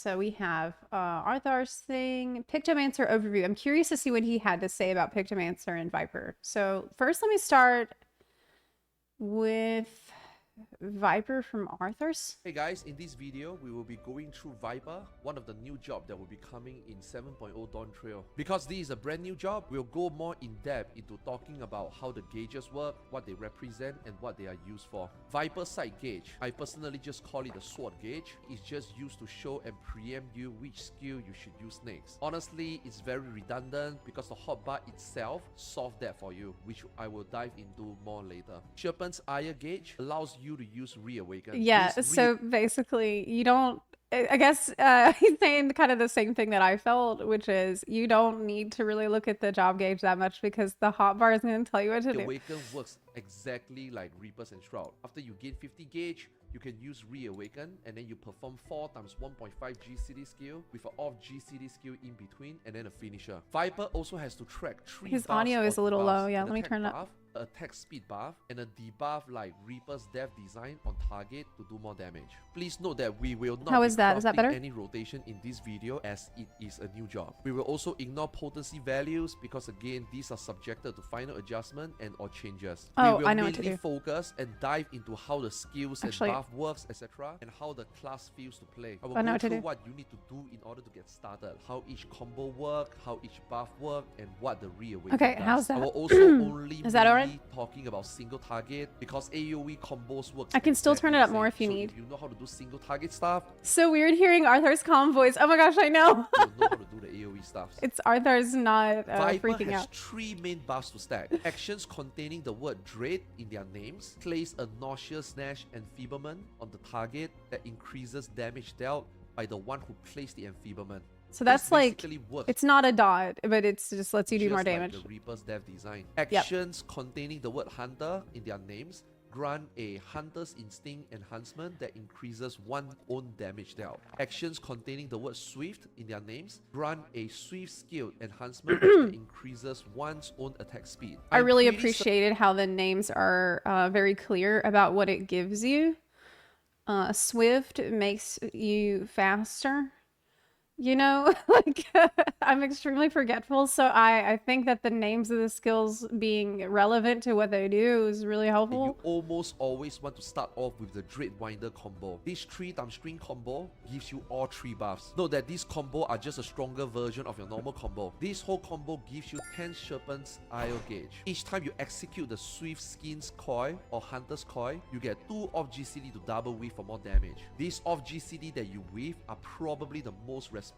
So we have Arthars thing, Pictomancer overview. I'm curious to see what he had to say about Pictomancer and Viper. So first, let me start with VIPER from Arthars. Hey guys, in this video, we will be going through VIPER, one of the new jobs that will be coming in 7.0 Dawntrail. Because this is a brand new job, we'll go more in depth into talking about how the gauges work, what they represent, and what they are used for. VIPER sight gauge, I personally just call it a sword gauge. It's just used to show and preempt you which skill you should use next. Honestly, it's very redundant because the hotbar itself solved that for you, which I will dive into more later. Serpent's eye gauge allows you to use Reawaken. Yeah, so basically you don't, I guess he's saying kind of the same thing that I felt, which is you don't need to really look at the job gauge that much because the hotbar is going to tell you what to do. Reawaken works exactly like Reapers and Shroud. After you gain 50 gauge, you can use Reawaken and then you perform 4 times 1.5 GCD skill with an off GCD skill in between and then a finisher. Viper also has to track 3 His buffs audio is a little low. Yeah, let me turn it up. Attack speed buff and a debuff like Reaper's death design on target to do more damage. Please note that we will not Is that better? any rotation in this video as it is a new job. We will also ignore potency values because again these are subjected to final adjustment and or changes. Oh, we will I know what to mainly do. focus and dive into how the skills and buff works, etc. and how the class feels to play. I will go through what you need to do in order to get started, how each combo work, how each buff work, and what the Reawaken does. How's that? I will also only Is that alright? talking about single target because AoE combos works. I can still turn it up more if you need. If you know how to do single target stuff. So weird hearing Arthur's calm voice. Oh my gosh, I know. You'll know how to do the AoE stuff. It's Arthur's not Viper freaking has out. 3 main buffs to stack. Actions containing the word dread in their names place a nauseous snash enfeeblement on the target that increases damage dealt by the one who placed the enfeeblement. So that's like, it's not a dot, but it's just lets you do more damage. Like the Reaper's death design. Actions containing the word hunter in their names grant a hunter's instinct enhancement that increases one's own damage dealt. Actions containing the word swift in their names grant a swift skill enhancement that increases one's own attack speed. I really appreciated how the names are very clear about what it gives you. Swift makes you faster. You know, like I'm extremely forgetful, so I think that the names of the skills being relevant to what they do is really helpful. You almost always want to start off with the Dreadwinder combo. This 3 times string combo gives you all 3 buffs. Note that these combo are just a stronger version of your normal combo. This whole combo gives you 10 Serpent's Eye gauge. Each time you execute the Swift Skin's Coil or Hunter's Coil, you get 2 off GCD to double weave for more damage. These off GCD that you weave are probably the most responsive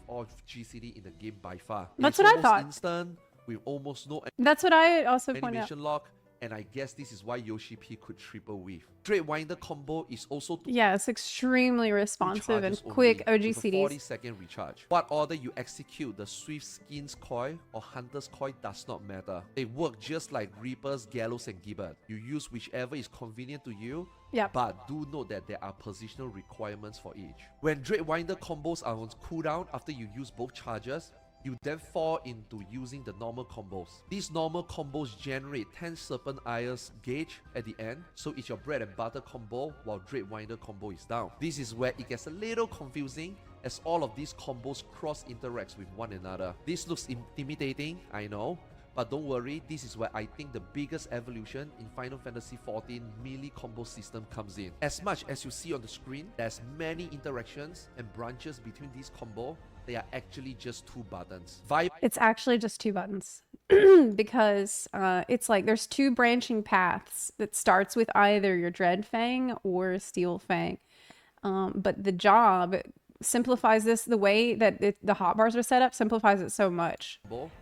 off GCD in the game by far. That's what I thought. Instant with almost no. That's what I also pointed out. Animation lock, and I guess this is why Yoshi P could triple weave. Dreadwinder combo is also it's extremely responsive and quick OGCDs. 40-second recharge. What order you execute the Swift Skin's Coil or Hunter's Coil does not matter. They work just like Reapers, Gallows, and Gibbet. You use whichever is convenient to you. But do note that there are positional requirements for each. When Dreadwinder combos are on cooldown after you use both charges, you then fall into using the normal combos. These normal combos generate 10 Serpent Eyes gauge at the end, so it's your bread and butter combo while Dreadwinder combo is down. This is where it gets a little confusing as all of these combos cross interacts with one another. This looks intimidating, I know. But don't worry, this is where I think the biggest evolution in Final Fantasy XIV melee combo system comes in. As much as you see on the screen, there's many interactions and branches between these combo. They are actually just 2 buttons. It's actually just 2 buttons because it's like there's 2 branching paths that starts with either your Dread Fang or Steel Fang. But the job simplifies this, the way that the hotbars are set up simplifies it so much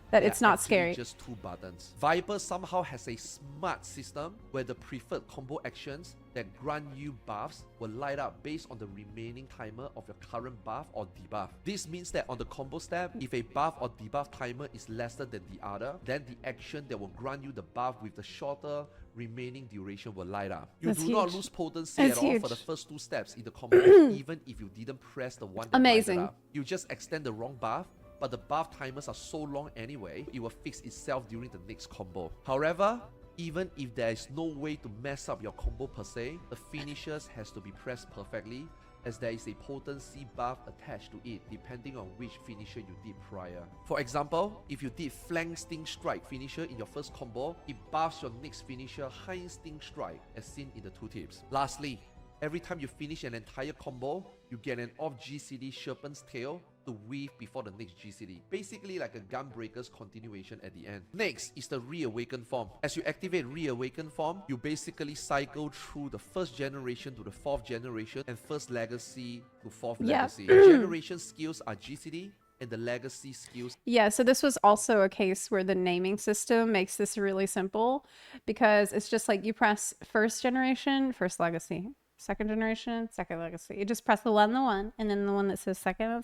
that it's not scary. Just 2 buttons. Viper somehow has a smart system where the preferred combo actions that grant you buffs will light up based on the remaining timer of your current buff or debuff. This means that on the combo step, if a buff or debuff timer is lesser than the other, then the action that will grant you the buff with the shorter remaining duration will light up. You do not lose potency at all for the first 2 steps in the combo, even if you didn't press the one that lighted up. You just extend the wrong buff, but the buff timers are so long anyway, it will fix itself during the next combo. However, even if there is no way to mess up your combo per se, the finishers has to be pressed perfectly as there is a potency buff attached to it depending on which finisher you did prior. For example, if you did Flank Sting Strike finisher in your first combo, it buffs your next finisher Hind Sting Strike as seen in the tooltips. Lastly, every time you finish an entire combo, you get an off GCD Serpent's Tail to weave before the next GCD. Basically like a Gunbreaker's continuation at the end. Next is the Reawaken form. As you activate Reawaken form, you basically cycle through the first generation to the fourth generation and first legacy to fourth legacy. The generation skills are GCD and the legacy skills. Yeah, so this was also a case where the naming system makes this really simple because it's just like you press first generation, first legacy. Second generation, second legacy. You just press the one, and then the one that says second.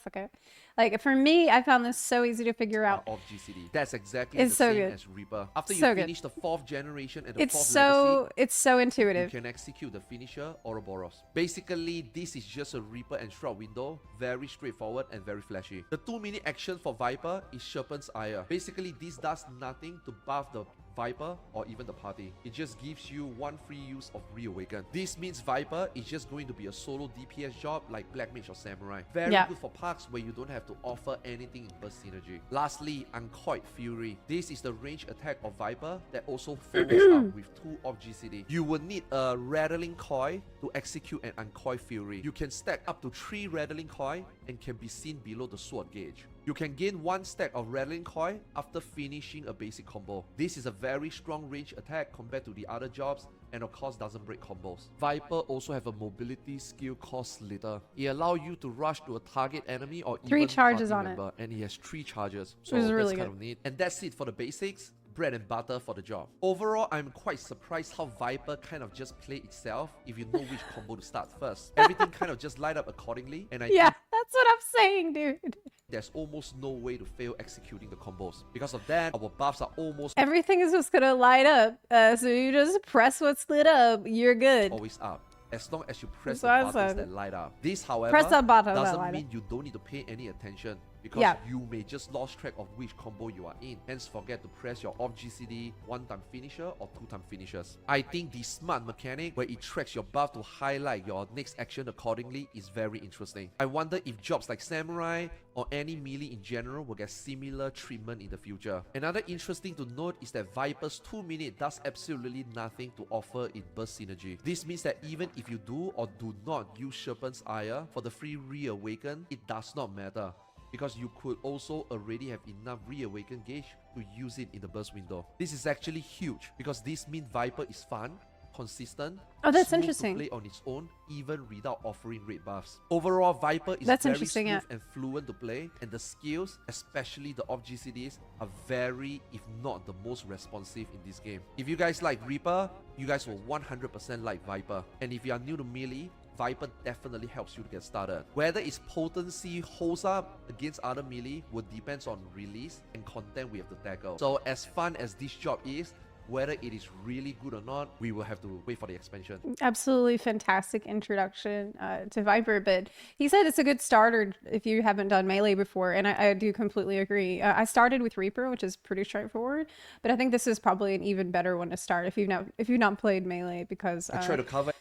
Like for me, I found this so easy to figure out. Of GCD. That's exactly the same as Reaper. After you finish the fourth generation and the fourth legacy, it's so intuitive. You can execute the finisher Ouroboros. Basically, this is just a Reaper and Shroud window. Very straightforward and very flashy. The 2-minute action for Viper is Serpent's Ire. Basically, this does nothing to buff the Viper or even the party. It just gives you one free use of Reawaken. This means Viper is just going to be a solo DPS job like Black Mage or Samurai. Very good for parks where you don't have to offer anything in burst synergy. Lastly, Uncoiled Fury. This is the range attack of Viper that also follows up with 2 of GCD. You will need a Rattling Coil to execute an Uncoiled Fury. You can stack up to 3 Rattling Coil and can be seen below the sword gauge. You can gain 1 stack of Rattling Coil after finishing a basic combo. This is a very strong range attack compared to the other jobs and of course doesn't break combos. Viper also have a mobility skill called Slither. It allows you to rush to a target enemy or 3 even charges party on member, and it has 3 charges. So really that's good. kind of neat. And that's it for the basics. Bread and butter for the job. Overall, I'm quite surprised how Viper kind of just played itself if you know which combo to start first. Everything kind of just light up accordingly, and I think that's what I'm saying, dude. There's almost no way to fail executing the combos. Because of that, our buffs are almost everything is just gonna light up. So you just press what's lit up, you're good. always up. As long as you press the buttons that light up. This, however, doesn't mean you don't need to pay any attention, because you may just lost track of which combo you are in. Hence, forget to press your off GCD 1-time finisher or 2-time finishers. I think the smart mechanic where it tracks your buff to highlight your next action accordingly is very interesting. I wonder if jobs like Samurai or any melee in general will get similar treatment in the future. Another interesting to note is that Viper's 2-minute does absolutely nothing to offer in burst synergy. This means that even if you do or do not use Serpent's Ire for the free Reawaken, it does not matter, because you could also already have enough Reawaken gauge to use it in the burst window. This is actually huge because this means Viper is fun, consistent, that's smooth interesting. to play on its own even without offering raid buffs. Overall, Viper is very smooth and fluent to play, and the skills, especially the off GCDs, are very, if not the most responsive in this game. If you guys like Reaper, you guys will 100% like Viper. And if you are new to melee, Viper definitely helps you to get started. Whether its potency holds up against other melee will depend on release and content we have to tackle. So as fun as this job is, whether it is really good or not, we will have to wait for the expansion. Absolutely fantastic introduction to Viper, but he said it's a good starter if you haven't done melee before, and I do completely agree. I started with Reaper, which is pretty straightforward, but I think this is probably an even better one to start if you've not played melee, because I try to cover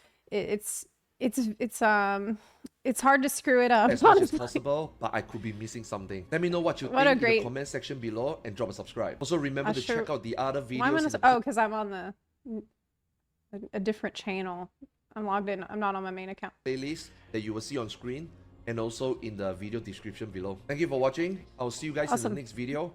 it's hard to screw it up as much as possible, but I could be missing something. Let me know what you think in the comment section below and drop a subscribe. Also remember to check out the other videos. Because I'm on a different channel. I'm logged in. I'm not on my main account. Playlist that you will see on screen and also in the video description below. Thank you for watching. I'll see you guys in the next video.